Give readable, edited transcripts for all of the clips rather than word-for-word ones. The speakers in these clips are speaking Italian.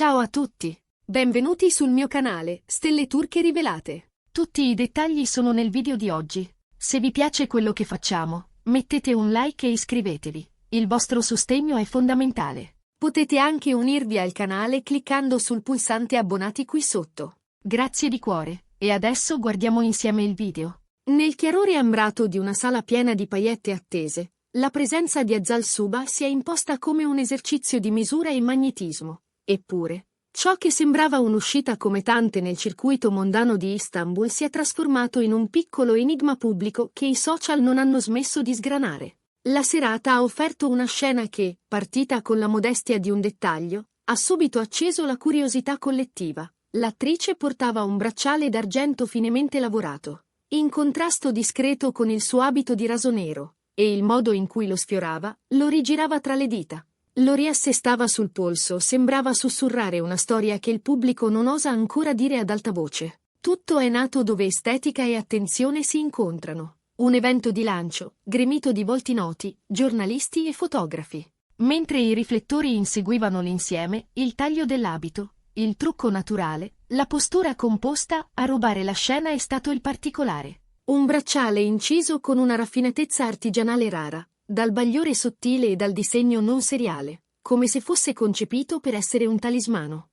Ciao a tutti! Benvenuti sul mio canale, Stelle Turche Rivelate. Tutti i dettagli sono nel video di oggi. Se vi piace quello che facciamo, mettete un like e iscrivetevi. Il vostro sostegno è fondamentale. Potete anche unirvi al canale cliccando sul pulsante abbonati qui sotto. Grazie di cuore, e adesso guardiamo insieme il video. Nel chiarore ambrato di una sala piena di paillette attese, la presenza di Azal Suba si è imposta come un esercizio di misura e magnetismo. Eppure, ciò che sembrava un'uscita come tante nel circuito mondano di Istanbul si è trasformato in un piccolo enigma pubblico che i social non hanno smesso di sgranare. La serata ha offerto una scena che, partita con la modestia di un dettaglio, ha subito acceso la curiosità collettiva. L'attrice portava un bracciale d'argento finemente lavorato, in contrasto discreto con il suo abito di raso nero, e il modo in cui lo sfiorava, lo rigirava tra le dita. Lo riassestava sul polso, sembrava sussurrare una storia che il pubblico non osa ancora dire ad alta voce. Tutto è nato dove estetica e attenzione si incontrano. Un evento di lancio, gremito di volti noti, giornalisti e fotografi. Mentre i riflettori inseguivano l'insieme, il taglio dell'abito, il trucco naturale, la postura composta, a rubare la scena è stato il particolare. Un bracciale inciso con una raffinatezza artigianale rara, dal bagliore sottile e dal disegno non seriale, come se fosse concepito per essere un talismano.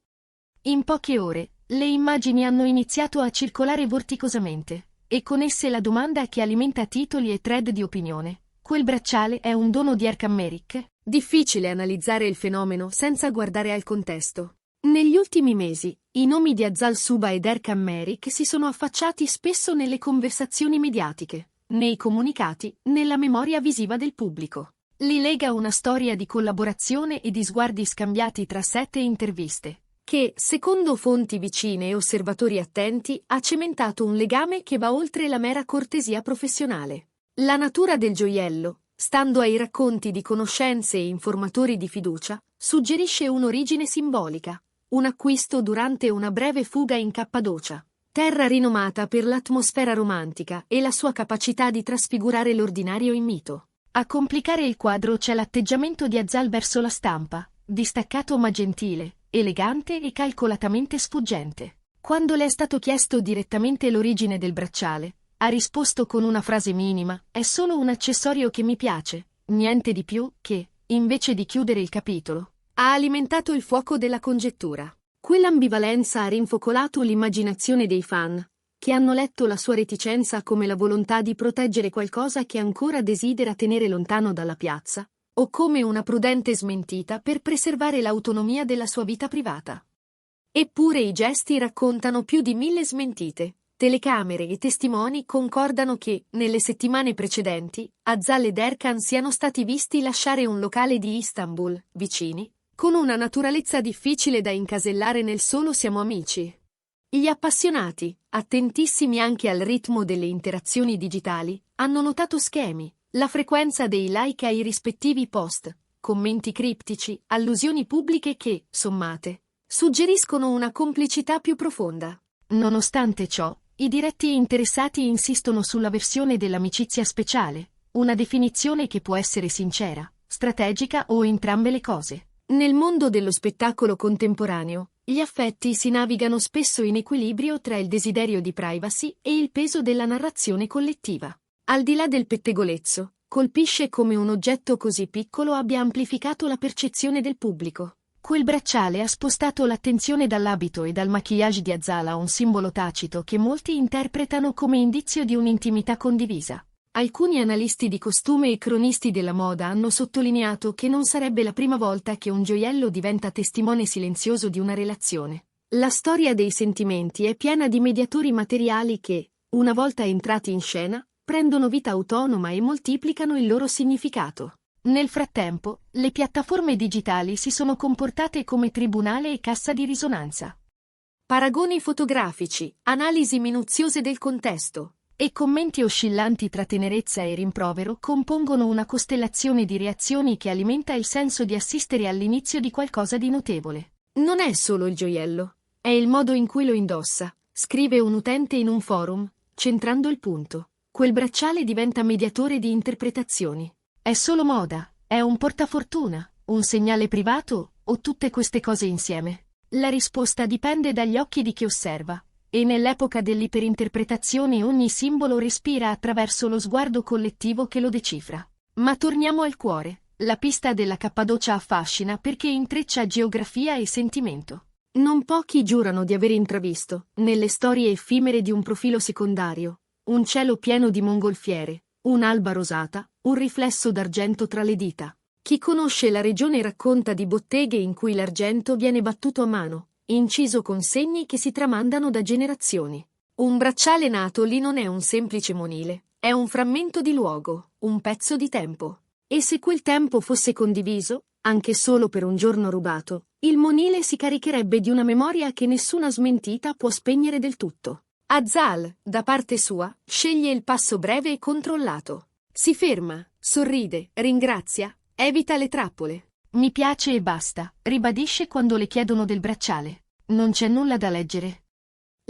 In poche ore, le immagini hanno iniziato a circolare vorticosamente, e con esse la domanda che alimenta titoli e thread di opinione. Quel bracciale è un dono di Erkan Merik? Difficile analizzare il fenomeno senza guardare al contesto. Negli ultimi mesi, i nomi di Azal Suba ed Erkan Merik si sono affacciati spesso nelle conversazioni mediatiche, nei comunicati, nella memoria visiva del pubblico. Li lega una storia di collaborazione e di sguardi scambiati tra set e interviste, che, secondo fonti vicine e osservatori attenti, ha cementato un legame che va oltre la mera cortesia professionale. La natura del gioiello, stando ai racconti di conoscenze e informatori di fiducia, suggerisce un'origine simbolica, un acquisto durante una breve fuga in Cappadocia, terra rinomata per l'atmosfera romantica e la sua capacità di trasfigurare l'ordinario in mito. A complicare il quadro c'è l'atteggiamento di Azal verso la stampa, distaccato ma gentile, elegante e calcolatamente sfuggente. Quando le è stato chiesto direttamente l'origine del bracciale, ha risposto con una frase minima: è solo un accessorio che mi piace, niente di più, che, invece di chiudere il capitolo, ha alimentato il fuoco della congettura. Quell'ambivalenza ha rinfocolato l'immaginazione dei fan, che hanno letto la sua reticenza come la volontà di proteggere qualcosa che ancora desidera tenere lontano dalla piazza, o come una prudente smentita per preservare l'autonomia della sua vita privata. Eppure i gesti raccontano più di 1000 smentite. Telecamere e testimoni concordano che, nelle settimane precedenti, Azal ed Erkan siano stati visti lasciare un locale di Istanbul, vicini, con una naturalezza difficile da incasellare nel solo siamo amici. Gli appassionati, attentissimi anche al ritmo delle interazioni digitali, hanno notato schemi, la frequenza dei like ai rispettivi post, commenti criptici, allusioni pubbliche che, sommate, suggeriscono una complicità più profonda. Nonostante ciò, i diretti interessati insistono sulla versione dell'amicizia speciale, una definizione che può essere sincera, strategica o entrambe le cose. Nel mondo dello spettacolo contemporaneo, gli affetti si navigano spesso in equilibrio tra il desiderio di privacy e il peso della narrazione collettiva. Al di là del pettegolezzo, colpisce come un oggetto così piccolo abbia amplificato la percezione del pubblico. Quel bracciale ha spostato l'attenzione dall'abito e dal maquillage di Azal a un simbolo tacito che molti interpretano come indizio di un'intimità condivisa. Alcuni analisti di costume e cronisti della moda hanno sottolineato che non sarebbe la prima volta che un gioiello diventa testimone silenzioso di una relazione. La storia dei sentimenti è piena di mediatori materiali che, una volta entrati in scena, prendono vita autonoma e moltiplicano il loro significato. Nel frattempo, le piattaforme digitali si sono comportate come tribunale e cassa di risonanza. Paragoni fotografici, analisi minuziose del contesto e commenti oscillanti tra tenerezza e rimprovero compongono una costellazione di reazioni che alimenta il senso di assistere all'inizio di qualcosa di notevole. Non è solo il gioiello, è il modo in cui lo indossa, scrive un utente in un forum, centrando il punto. Quel bracciale diventa mediatore di interpretazioni. È solo moda? È un portafortuna? Un segnale privato? O tutte queste cose insieme? La risposta dipende dagli occhi di chi osserva, e nell'epoca dell'iperinterpretazione ogni simbolo respira attraverso lo sguardo collettivo che lo decifra. Ma torniamo al cuore. La pista della Cappadocia affascina perché intreccia geografia e sentimento. Non pochi giurano di aver intravisto, nelle storie effimere di un profilo secondario, un cielo pieno di mongolfiere, un'alba rosata, un riflesso d'argento tra le dita. Chi conosce la regione racconta di botteghe in cui l'argento viene battuto a mano, inciso con segni che si tramandano da generazioni. Un bracciale nato lì non è un semplice monile, è un frammento di luogo, un pezzo di tempo. E se quel tempo fosse condiviso, anche solo per un giorno rubato, il monile si caricherebbe di una memoria che nessuna smentita può spegnere del tutto. Azal, da parte sua, sceglie il passo breve e controllato. Si ferma, sorride, ringrazia, evita le trappole. Mi piace e basta, ribadisce quando le chiedono del bracciale. Non c'è nulla da leggere.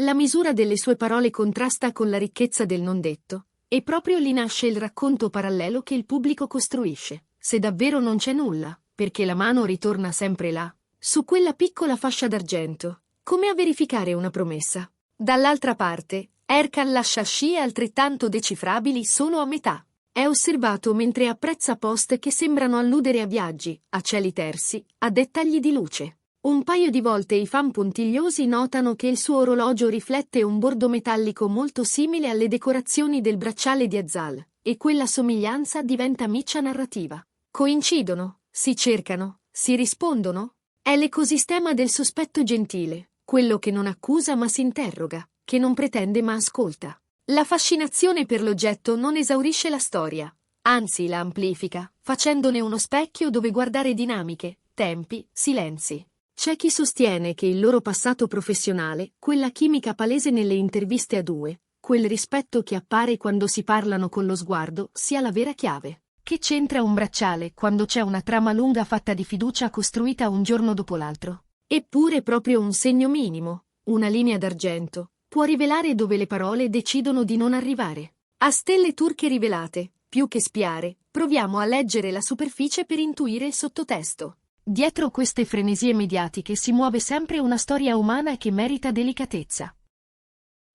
La misura delle sue parole contrasta con la ricchezza del non detto, e proprio lì nasce il racconto parallelo che il pubblico costruisce. Se davvero non c'è nulla, perché la mano ritorna sempre là, su quella piccola fascia d'argento, come a verificare una promessa. Dall'altra parte, Erkan lascia scie altrettanto decifrabili solo a metà. È osservato mentre apprezza post che sembrano alludere a viaggi, a cieli tersi, a dettagli di luce. Un paio di volte i fan puntigliosi notano che il suo orologio riflette un bordo metallico molto simile alle decorazioni del bracciale di Azal, e quella somiglianza diventa miccia narrativa. Coincidono, si cercano, si rispondono? È l'ecosistema del sospetto gentile, quello che non accusa ma si interroga, che non pretende ma ascolta. La fascinazione per l'oggetto non esaurisce la storia, anzi la amplifica, facendone uno specchio dove guardare dinamiche, tempi, silenzi. C'è chi sostiene che il loro passato professionale, quella chimica palese nelle interviste a due, quel rispetto che appare quando si parlano con lo sguardo, sia la vera chiave. Che c'entra un bracciale quando c'è una trama lunga fatta di fiducia costruita un giorno dopo l'altro? Eppure proprio un segno minimo, una linea d'argento, può rivelare dove le parole decidono di non arrivare. A stelle turche rivelate, più che spiare, proviamo a leggere la superficie per intuire il sottotesto. Dietro queste frenesie mediatiche si muove sempre una storia umana che merita delicatezza.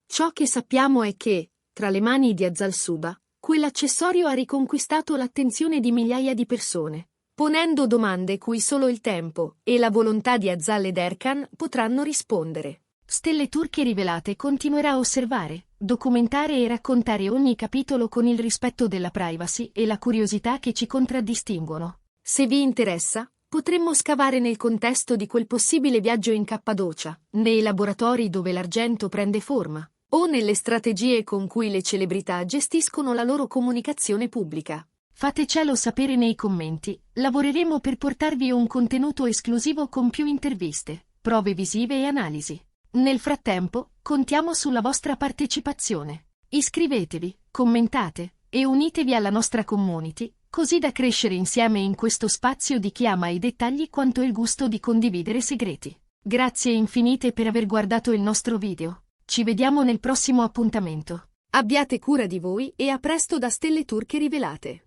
Ciò che sappiamo è che, tra le mani di Azal Suba, quell'accessorio ha riconquistato l'attenzione di migliaia di persone, ponendo domande cui solo il tempo e la volontà di Azal ed Erkan potranno rispondere. Stelle turche rivelate continuerà a osservare, documentare e raccontare ogni capitolo con il rispetto della privacy e la curiosità che ci contraddistinguono. Se vi interessa, potremmo scavare nel contesto di quel possibile viaggio in Cappadocia, nei laboratori dove l'argento prende forma, o nelle strategie con cui le celebrità gestiscono la loro comunicazione pubblica. Fatecelo sapere nei commenti, lavoreremo per portarvi un contenuto esclusivo con più interviste, prove visive e analisi. Nel frattempo, contiamo sulla vostra partecipazione. Iscrivetevi, commentate e unitevi alla nostra community, così da crescere insieme in questo spazio di chi ama i dettagli quanto il gusto di condividere segreti. Grazie infinite per aver guardato il nostro video. Ci vediamo nel prossimo appuntamento. Abbiate cura di voi e a presto da Stelle Turche Rivelate.